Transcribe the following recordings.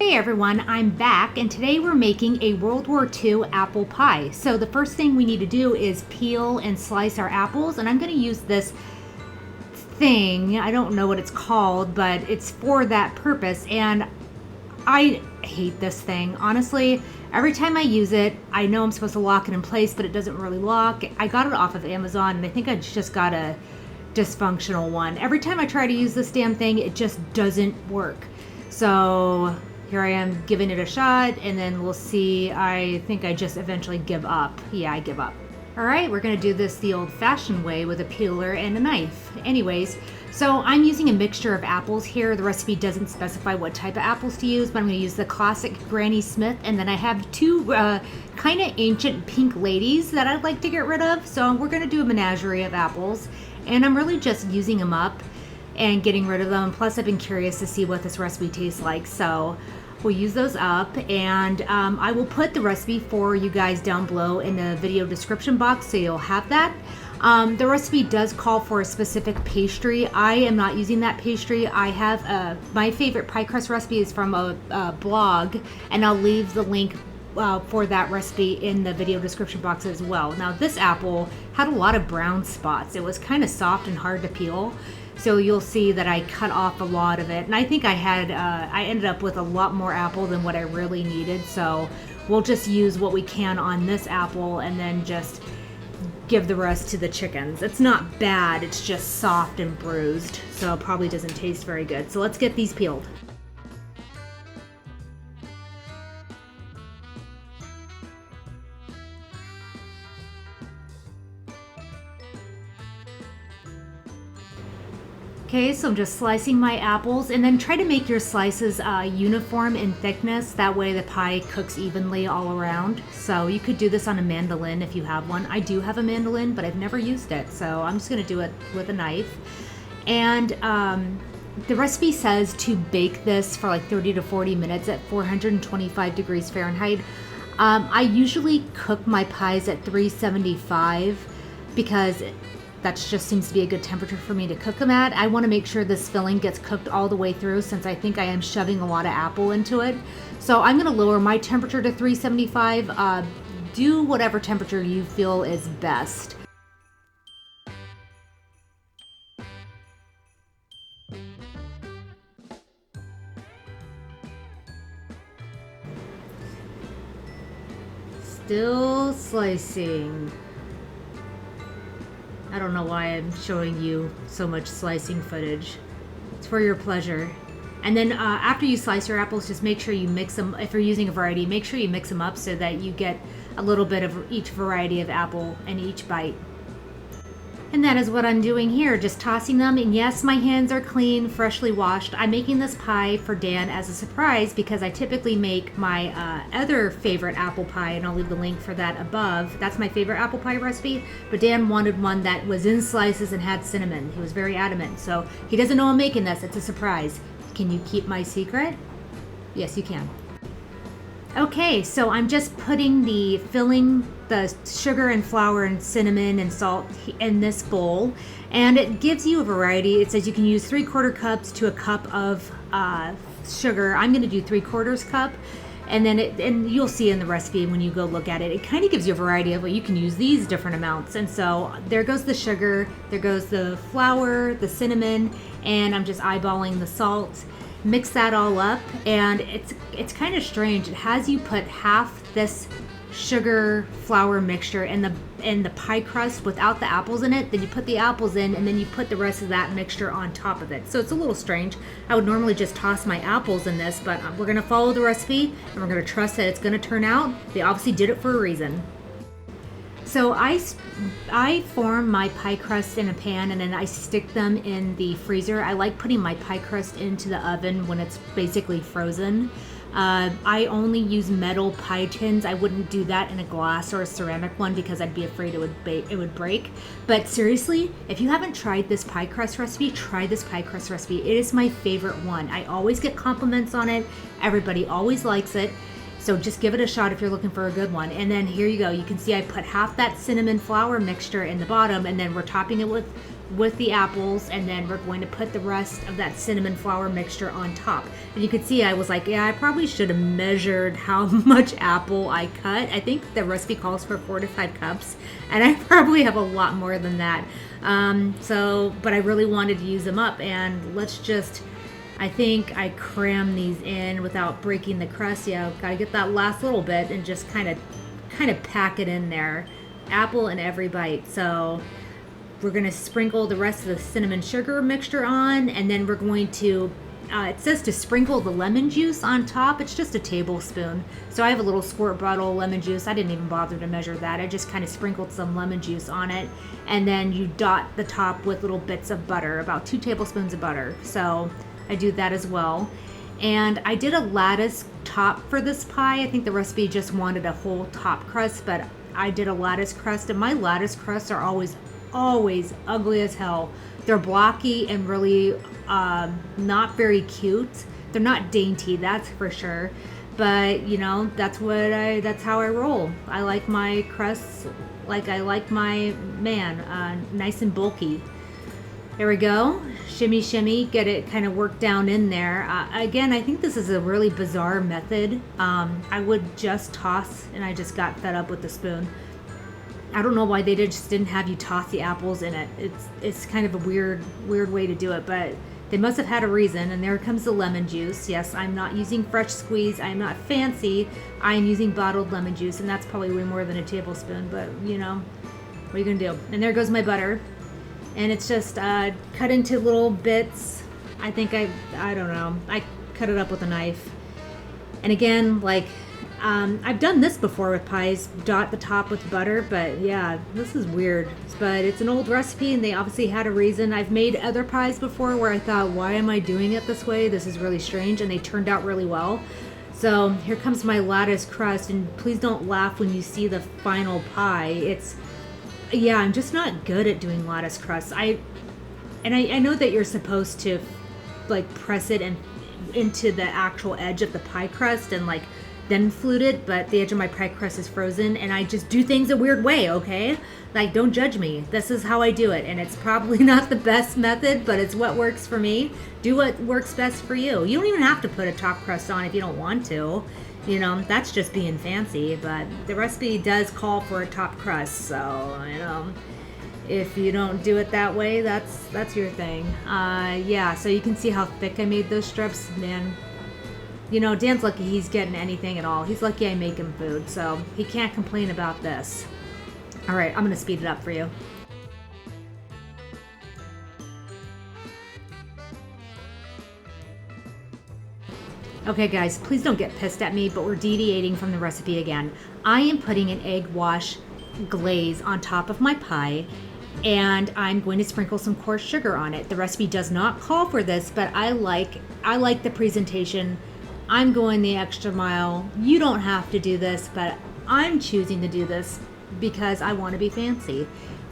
Hey everyone, I'm back and today we're making a World War II apple pie. So the first thing we need to do is peel and slice our apples, and I'm going to use this thing. I don't know what it's called, but it's for that purpose, and I hate this thing. Honestly, every time I use it, I know I'm supposed to lock it in place, but it doesn't really lock. I got it off of Amazon and I think I just got a dysfunctional one. Every time I try to use this damn thing, it just doesn't work. So here I am giving it a shot, and then we'll see. I think I just eventually give up. Yeah, I give up. All right, we're gonna do this the old-fashioned way with a peeler and a knife. Anyways, so I'm using a mixture of apples here. The recipe doesn't specify what type of apples to use, but I'm gonna use the classic Granny Smith, and then I have two kind of ancient pink ladies that I'd like to get rid of. So we're gonna do a menagerie of apples, and I'm really just using them up and getting rid of them. Plus, I've been curious to see what this recipe tastes like, so we'll use those up, and I will put the recipe for you guys down below in the video description box, so you'll have that. The recipe does call for a specific pastry. I am not using that pastry. I have my favorite pie crust recipe is from a blog, and I'll leave the link for that recipe in the video description box as well. Now, this apple had a lot of brown spots. It was kind of soft and hard to peel. So you'll see that I cut off a lot of it, and I think I ended up with a lot more apple than what I really needed. So we'll just use what we can on this apple and then just give the rest to the chickens. It's not bad, it's just soft and bruised, so it probably doesn't taste very good. So let's get these peeled. Okay, so I'm just slicing my apples, and then try to make your slices uniform in thickness. That way the pie cooks evenly all around. So you could do this on a mandolin if you have one. I do have a mandolin, but I've never used it. So I'm just gonna do it with a knife. And the recipe says to bake this for like 30 to 40 minutes at 425 degrees Fahrenheit. I usually cook my pies at 375 because that just seems to be a good temperature for me to cook them at. I want to make sure this filling gets cooked all the way through, since I think I am shoving a lot of apple into it. So I'm going to lower my temperature to 375. Do whatever temperature you feel is best. Still slicing. I don't know why I'm showing you so much slicing footage. It's for your pleasure. And then after you slice your apples, just make sure you mix them. If you're using a variety, make sure you mix them up so that you get a little bit of each variety of apple in each bite. And that is what I'm doing here, just tossing them. And yes, my hands are clean, freshly washed. I'm making this pie for Dan as a surprise because I typically make my other favorite apple pie, and I'll leave the link for that above. That's my favorite apple pie recipe, but Dan wanted one that was in slices and had cinnamon. He was very adamant, so he doesn't know I'm making this. It's a surprise. Can you keep my secret? Yes, you can. Okay, so I'm just putting the sugar and flour and cinnamon and salt in this bowl, and it gives you a variety. It says you can use 3/4 cups to a cup of sugar. I'm going to do 3/4 cup, and then and you'll see in the recipe when you go look at it, it kind of gives you a variety of, well, you can use these different amounts. And so there goes the sugar, there goes the flour, the cinnamon, and I'm just eyeballing the salt. Mix that all up, and it's kind of strange. It has you put half this sugar flour mixture in the pie crust without the apples in it, then you put the apples in, and then you put the rest of that mixture on top of it. So it's a little strange. I would normally just toss my apples in this, but we're gonna follow the recipe and we're gonna trust that it's gonna turn out. They obviously did it for a reason. So I form my pie crust in a pan, and then I stick them in the freezer. I like putting my pie crust into the oven when it's basically frozen. I only use metal pie tins. I wouldn't do that in a glass or a ceramic one because I'd be afraid it would break. But seriously, if you haven't tried this pie crust recipe, try this pie crust recipe. It is my favorite one. I always get compliments on it. Everybody always likes it. So just give it a shot if you're looking for a good one. And then here you go. You can see I put half that cinnamon flour mixture in the bottom, and then we're topping it with with the apples, and then we're going to put the rest of that cinnamon flour mixture on top. And you can see I was like, yeah, I probably should have measured how much apple I cut. I think the recipe calls for 4 to 5 cups, and I probably have a lot more than that. But I really wanted to use them up, and I think I crammed these in without breaking the crust. Yeah, gotta get that last little bit and just kind of pack it in there. Apple in every bite. So we're going to sprinkle the rest of the cinnamon sugar mixture on, and then we're going to, it says to sprinkle the lemon juice on top. It's just a tablespoon. So I have a little squirt bottle of lemon juice. I didn't even bother to measure that. I just kind of sprinkled some lemon juice on it, and then you dot the top with little bits of butter, about 2 tablespoons of butter. So I do that as well. And I did a lattice top for this pie. I think the recipe just wanted a whole top crust, but I did a lattice crust, and my lattice crusts are always ugly as hell. They're blocky and really not very cute. They're not dainty, that's for sure. But you know, that's how I roll. I like my crusts like I like my man, nice and bulky. There we go. Shimmy, shimmy, get it kind of worked down in there. Again, I think this is a really bizarre method. I would just toss, and I just got fed up with the spoon. I don't know why they just didn't have you toss the apples in it. It's kind of a weird way to do it, but they must have had a reason. And there comes the lemon juice. Yes, I'm not using fresh squeeze. I'm not fancy. I'm using bottled lemon juice, and that's probably way more than a tablespoon, but you know, what are you gonna do? And there goes my butter. And it's just cut into little bits. I think I don't know. I cut it up with a knife. And again, like, I've done this before with pies, dot the top with butter, but yeah, this is weird. But it's an old recipe, and they obviously had a reason. I've made other pies before where I thought, why am I doing it this way? This is really strange, and they turned out really well. So here comes my lattice crust, and please don't laugh when you see the final pie. Yeah, I'm just not good at doing lattice crusts. I know that you're supposed to like press it into the actual edge of the pie crust and like then flute it, but the edge of my pie crust is frozen, and I just do things a weird way, okay? Like, don't judge me. This is how I do it, and it's probably not the best method, but it's what works for me. Do what works best for you. You don't even have to put a top crust on if you don't want to. You know, that's just being fancy, but the recipe does call for a top crust, so, you know, if you don't do it that way, that's your thing. Yeah, so you can see how thick I made those strips, man. You know, Dan's lucky he's getting anything at all. He's lucky I make him food, so he can't complain about this. All right, I'm going to speed it up for you. Okay guys, please don't get pissed at me, but we're deviating from the recipe again. I am putting an egg wash glaze on top of my pie, and I'm going to sprinkle some coarse sugar on it. The recipe does not call for this, but I like the presentation. I'm going the extra mile. You don't have to do this, but I'm choosing to do this because I want to be fancy.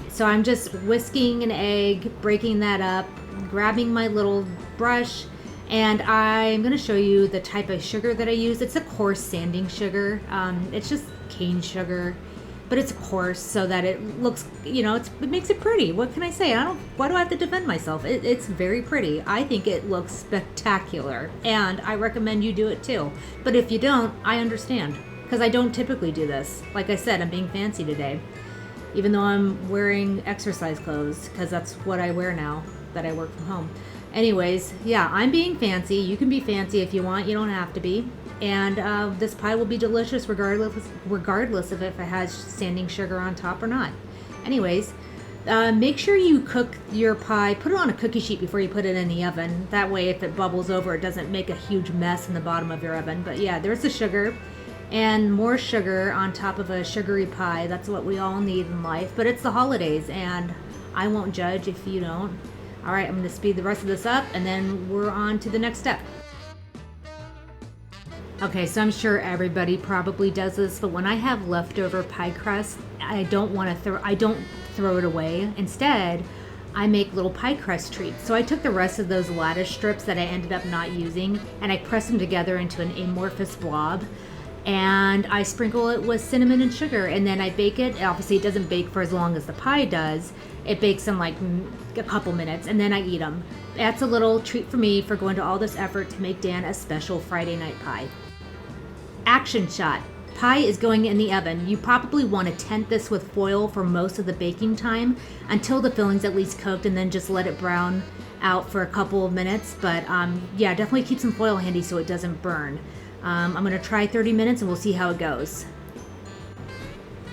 So I'm just whisking an egg, breaking that up, grabbing my little brush, and I'm going to show you the type of sugar that I use. It's a coarse sanding sugar. It's just cane sugar, but it's coarse so that it looks, you know, it makes it pretty. What can I say? Why do I have to defend myself? It's very pretty. I think it looks spectacular, and I recommend you do it too. But if you don't, I understand, because I don't typically do this. Like I said, I'm being fancy today, even though I'm wearing exercise clothes, because that's what I wear now that I work from home. Anyways, yeah, I'm being fancy. You can be fancy if you want. You don't have to be. And this pie will be delicious regardless of if it has sanding sugar on top or not. Anyways, make sure you cook your pie. Put it on a cookie sheet before you put it in the oven. That way, if it bubbles over, it doesn't make a huge mess in the bottom of your oven. But yeah, there's the sugar. And more sugar on top of a sugary pie. That's what we all need in life. But it's the holidays, and I won't judge if you don't. All right, I'm going to speed the rest of this up, and then we're on to the next step. Okay, so I'm sure everybody probably does this, but when I have leftover pie crust, I don't throw it away. Instead, I make little pie crust treats. So I took the rest of those lattice strips that I ended up not using, and I pressed them together into an amorphous blob. and I sprinkle it with cinnamon and sugar, and then I bake it. Obviously, it doesn't bake for as long as the pie does. It bakes in like a couple minutes, and then I eat them. That's a little treat for me for going to all this effort to make Dan a special Friday night pie. Action shot. Pie is going in the oven. You probably want to tent this with foil for most of the baking time until the filling's at least cooked, and then just let it brown out for a couple of minutes. But yeah, definitely keep some foil handy so it doesn't burn. I'm going to try 30 minutes and we'll see how it goes.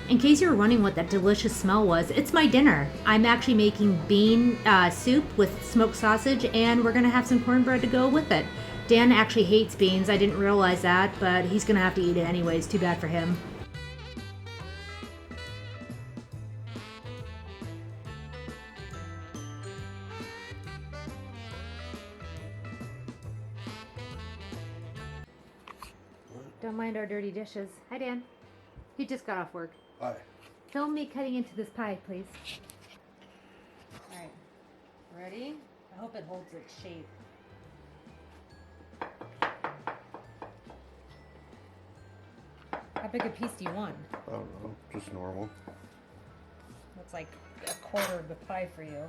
In case you were wondering what that delicious smell was, it's my dinner. I'm actually making bean soup with smoked sausage, and we're going to have some cornbread to go with it. Dan actually hates beans. I didn't realize that, but he's going to have to eat it anyways. Too bad for him. Don't mind our dirty dishes. Hi, Dan. He just got off work. Hi. Film me cutting into this pie, please. All right. Ready? I hope it holds its shape. How big a piece do you want? I don't know, just normal. That's like a quarter of the pie for you.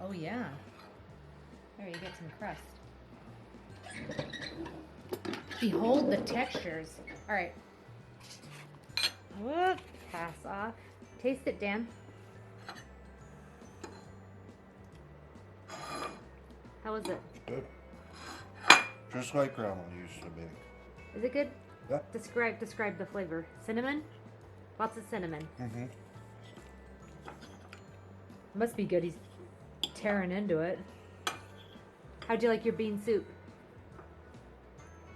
Oh yeah. There, you get some crust. Behold the textures. All right. Whoop, pass off. Taste it, Dan. How is it? Good. Just like Grandma used to make. Is it good? Yeah. Describe the flavor. Cinnamon? Lots of cinnamon. Mm-hmm. Must be good. He's tearing into it. How'd you like your bean soup?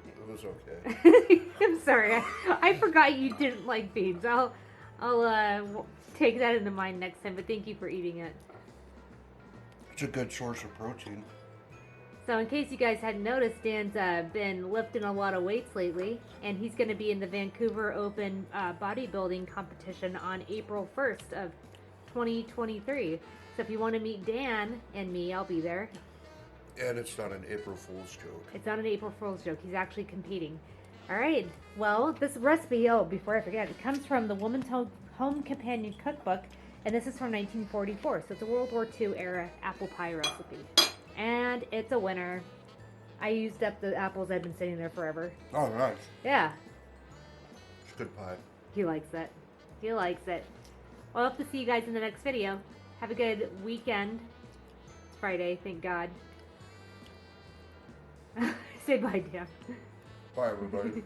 It was okay. I'm sorry. I forgot you didn't like beans. I'll take that into mind next time, but thank you for eating it. It's a good source of protein. So in case you guys hadn't noticed, Dan's been lifting a lot of weights lately, and he's going to be in the Vancouver Open bodybuilding competition on April 1st of 2023. So if you want to meet Dan and me, I'll be there. And it's not an April Fool's joke. It's not an April Fool's joke. He's actually competing. All right. Well, this recipe, before I forget, it comes from the Woman's Home Companion Cookbook, and this is from 1944. So it's a World War II era apple pie recipe. And it's a winner. I used up the apples that had been sitting there forever. Oh, nice. Yeah. It's good pie. He likes it. He likes it. Well, I hope to see you guys in the next video. Have a good weekend. It's Friday, thank God. Say bye, Dan. Bye, everybody.